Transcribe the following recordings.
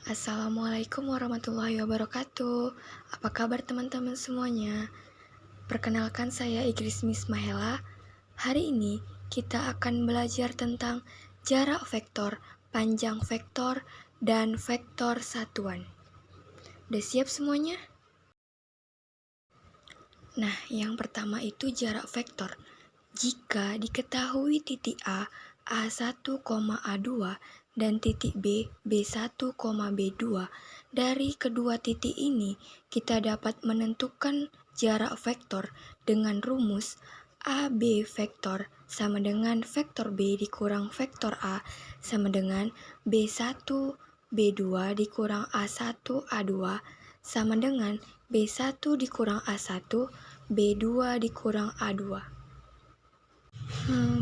Assalamualaikum warahmatullahi wabarakatuh. Apa kabar teman-teman semuanya? Perkenalkan saya Igris Mismahela. Hari ini kita akan belajar tentang jarak vektor, panjang vektor, dan vektor satuan. Udah siap semuanya? Nah, yang pertama itu jarak vektor. Jika diketahui titik A, A1, A2, dan titik B, B1, B2, dari kedua titik ini kita dapat menentukan jarak vektor dengan rumus AB vektor sama dengan vektor B dikurang vektor A sama dengan B1, B2 dikurang A1, A2 sama dengan B1 dikurang A1, B2 dikurang A2.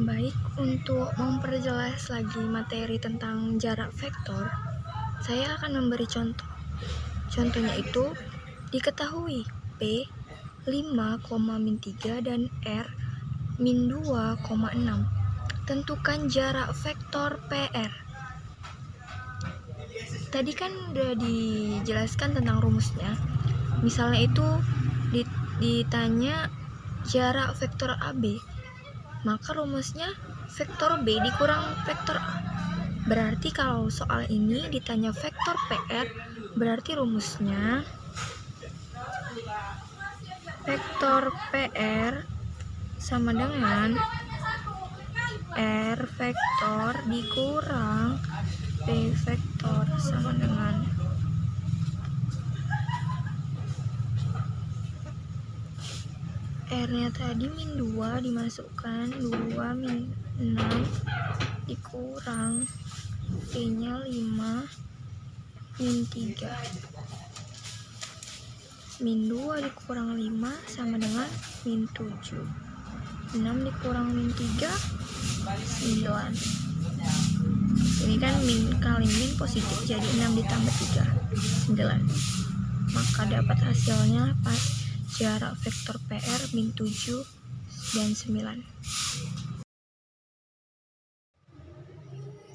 Baik, untuk memperjelas lagi materi tentang jarak vektor, saya akan memberi contoh. Contohnya itu, diketahui P 5,-3 dan R min 2,6. Tentukan jarak vektor PR. Tadi kan udah dijelaskan tentang rumusnya. Misalnya itu ditanya jarak vektor AB, maka rumusnya vektor B dikurang vektor A. Berarti kalau soal ini ditanya vektor PR, berarti rumusnya vektor PR sama dengan R vektor dikurang P vektor sama dengan R-nya tadi min 2 dimasukkan 2 min 6 dikurang P-nya 5 min 3. Min 2 dikurang 5 sama dengan min 7. 6 dikurang min 3 9. Ini kan min kali min positif, jadi 6 ditambah 3 9. Maka dapat hasilnya pas jarak vektor PR min 7 dan 9.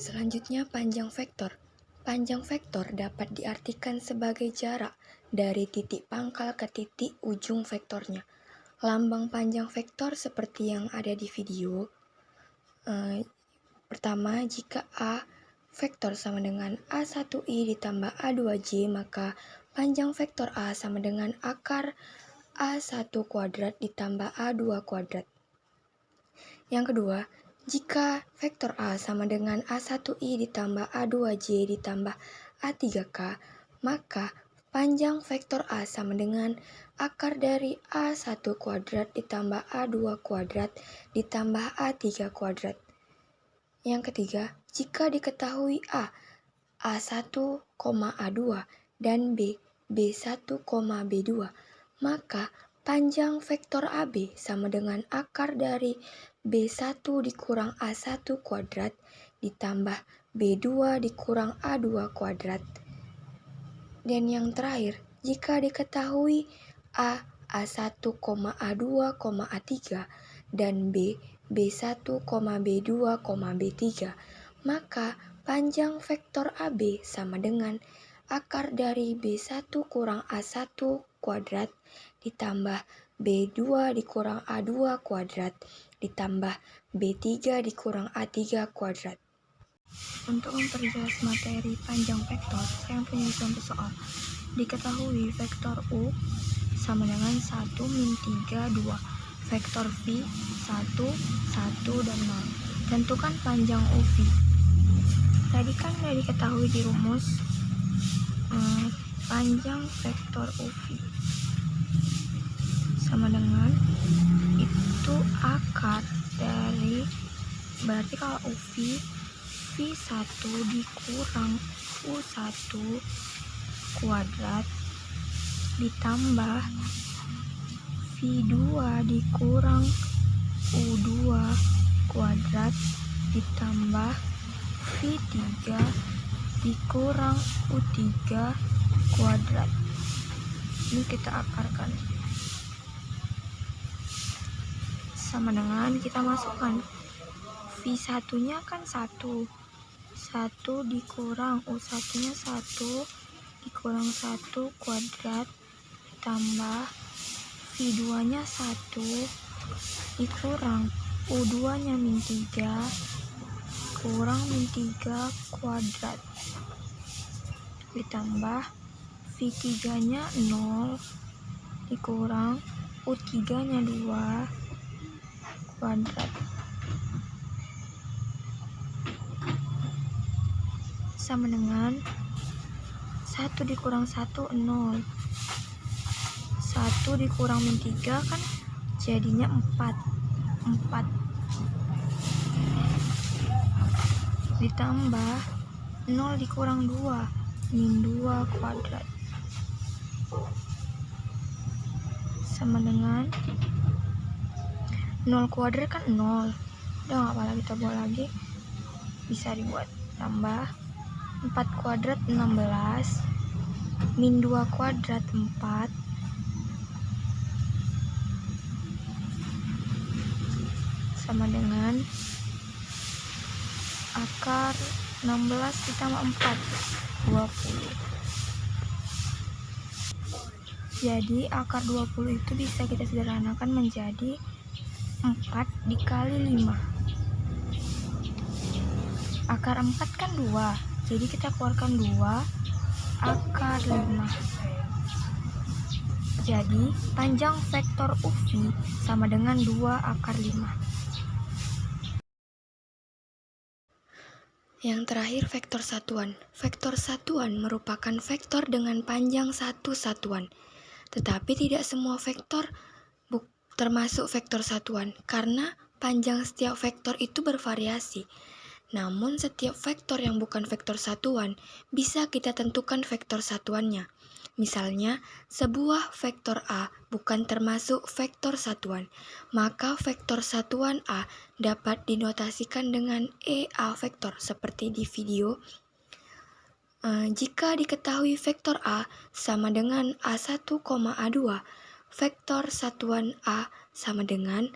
Selanjutnya panjang vektor. Panjang vektor dapat diartikan sebagai jarak dari titik pangkal ke titik ujung vektornya. Lambang panjang vektor seperti yang ada di video. Pertama, jika A vektor sama dengan A1i ditambah A2j, maka panjang vektor A sama dengan akar A1 kuadrat ditambah A2 kuadrat. Yang kedua, jika vektor A sama dengan A1i ditambah A2j ditambah A3k, maka panjang vektor A sama dengan akar dari A1 kuadrat ditambah A2 kuadrat ditambah A3 kuadrat. Yang ketiga, jika diketahui A, A1, A2, dan B, B1, B2, maka panjang vektor AB sama dengan akar dari B1 dikurang A1 kuadrat ditambah B2 dikurang A2 kuadrat. Dan yang terakhir, jika diketahui A, A1, A2, A3, dan B, B1, B2, B3, maka panjang vektor AB sama dengan akar dari B1 kurang A1 kuadrat ditambah B2 dikurang A2 kuadrat ditambah B3 dikurang A3 kuadrat. Untuk memperjelas materi panjang vektor, saya punya contoh soal. Diketahui vektor U sama dengan 1 min 3 2, vektor V 1 1 dan 0. Tentukan panjang UV. Tadi kan sudah diketahui di rumus panjang vektor UV sama dengan itu akar dari, berarti kalau UV V1 dikurang U1 kuadrat ditambah V2 dikurang U2 kuadrat ditambah V3 dikurang U3 kuadrat. Ini kita akarkan sama dengan kita masukkan V1 nya kan 1 1 dikurang U1 nya 1 dikurang 1 kuadrat ditambah V2 nya 1 dikurang U2 nya min 3 kurang min 3 kuadrat ditambah V3 nya 0 dikurang U3 nya 2 kuadrat sama dengan 1 dikurang 1 0 1 dikurang min 3 kan jadinya 4 ditambah 0 dikurang 2 min 2 kuadrat sama dengan 0 kuadrat kan 0. Udah gak apa-apa, kita buat lagi, bisa dibuat tambah 4 kuadrat 16 min 2 kuadrat 4 sama dengan akar 16 ditambah 4 20. Jadi akar 20 itu bisa kita sederhanakan menjadi 4 dikali 5. Akar 4 kan 2, jadi kita keluarkan 2 akar 5. Jadi panjang vektor UV sama dengan 2 akar 5. Yang terakhir vektor satuan. Vektor satuan merupakan vektor dengan panjang satu satuan. Tetapi tidak semua vektor termasuk vektor satuan karena panjang setiap vektor itu bervariasi. Namun setiap vektor yang bukan vektor satuan bisa kita tentukan vektor satuannya. Misalnya, sebuah vektor A bukan termasuk vektor satuan, maka vektor satuan A dapat dinotasikan dengan EA vektor seperti di video. Jika diketahui vektor A sama dengan A1, A2, vektor satuan A sama dengan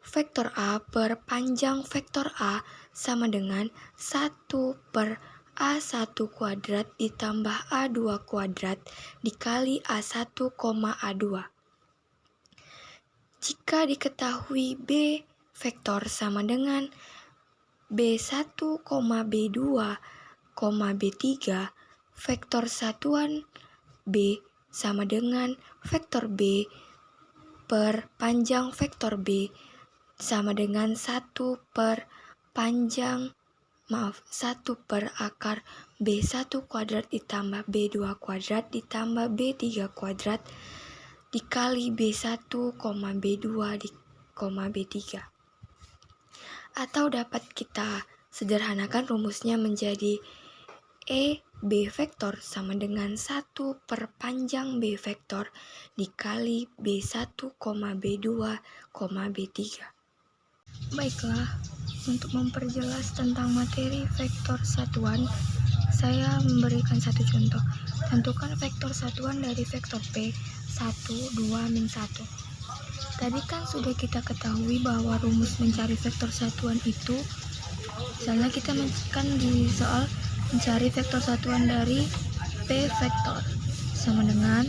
vektor A per panjang vektor A sama dengan 1 per A1 kuadrat ditambah A2 kuadrat dikali A1, A2. Jika diketahui B vektor sama dengan B1, B2, B3, vektor satuan B sama dengan vektor B per panjang vektor B sama dengan 1 per panjang 1 per akar B1 kuadrat ditambah B2 kuadrat ditambah B3 kuadrat dikali B1, B2, B3. Atau dapat kita sederhanakan rumusnya menjadi B vektor sama dengan 1 per panjang B vektor dikali B1, B2, B3. Baiklah, untuk memperjelas tentang materi vektor satuan, saya memberikan satu contoh. Tentukan vektor satuan dari vektor P 1, 2, min 1. Tadi kan sudah kita ketahui bahwa rumus mencari vektor satuan itu, misalnya kita kan di soal mencari vektor satuan dari P vektor sama dengan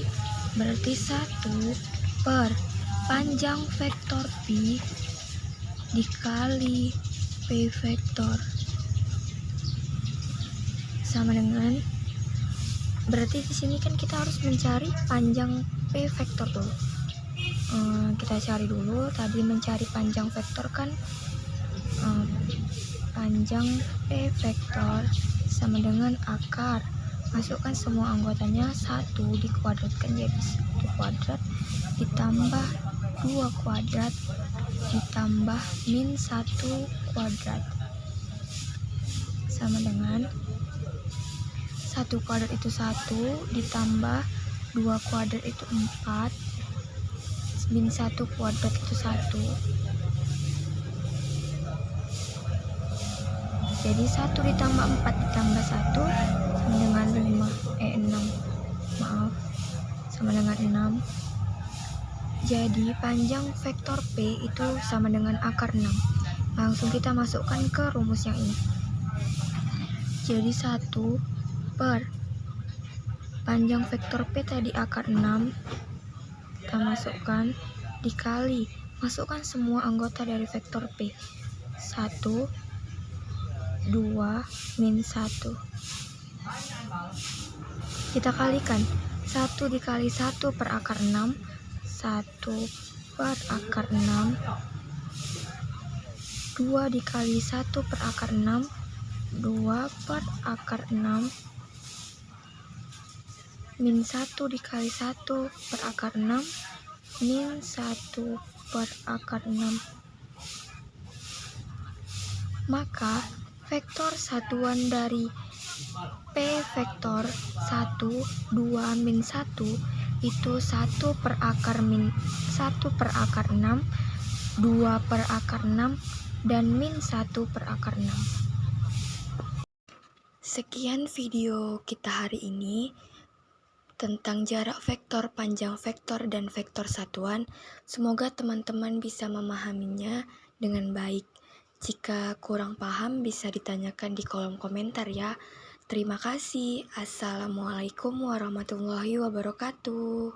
berarti 1 per panjang vektor P dikali P vektor sama dengan berarti di sini kan kita harus mencari panjang P vektor dulu. Kita cari dulu, tadi mencari panjang vektor kan panjang P vektor sama dengan akar, masukkan semua anggotanya 1 dikuadratkan jadi 1 kuadrat ditambah 2 kuadrat ditambah min 1 kuadrat sama dengan 1 kuadrat itu 1 ditambah 2 kuadrat itu 4 min 1 kuadrat itu 1. Jadi 1 ditambah 4 ditambah 1 sama dengan 6 sama dengan 6. Jadi panjang vektor P itu sama dengan akar 6. Langsung kita masukkan ke rumus yang ini. Jadi 1 per panjang vektor P tadi akar 6 kita masukkan dikali, masukkan semua anggota dari vektor P. 1, 2, min 1. Kita kalikan 1 dikali 1 per akar 6, 1 per akar 6, 2 dikali 1 per akar 6, 2 per akar 6, min 1 dikali 1 per akar 6, min 1 per akar 6. Maka vektor satuan dari P vektor 1, 2, min 1 itu 1 per akar 6, 2 per akar 6, dan min 1 per akar 6. Sekian video kita hari ini tentang jarak vektor, panjang vektor, dan vektor satuan. Semoga teman-teman bisa memahaminya dengan baik. Jika kurang paham bisa ditanyakan di kolom komentar ya. Terima kasih. Assalamualaikum warahmatullahi wabarakatuh.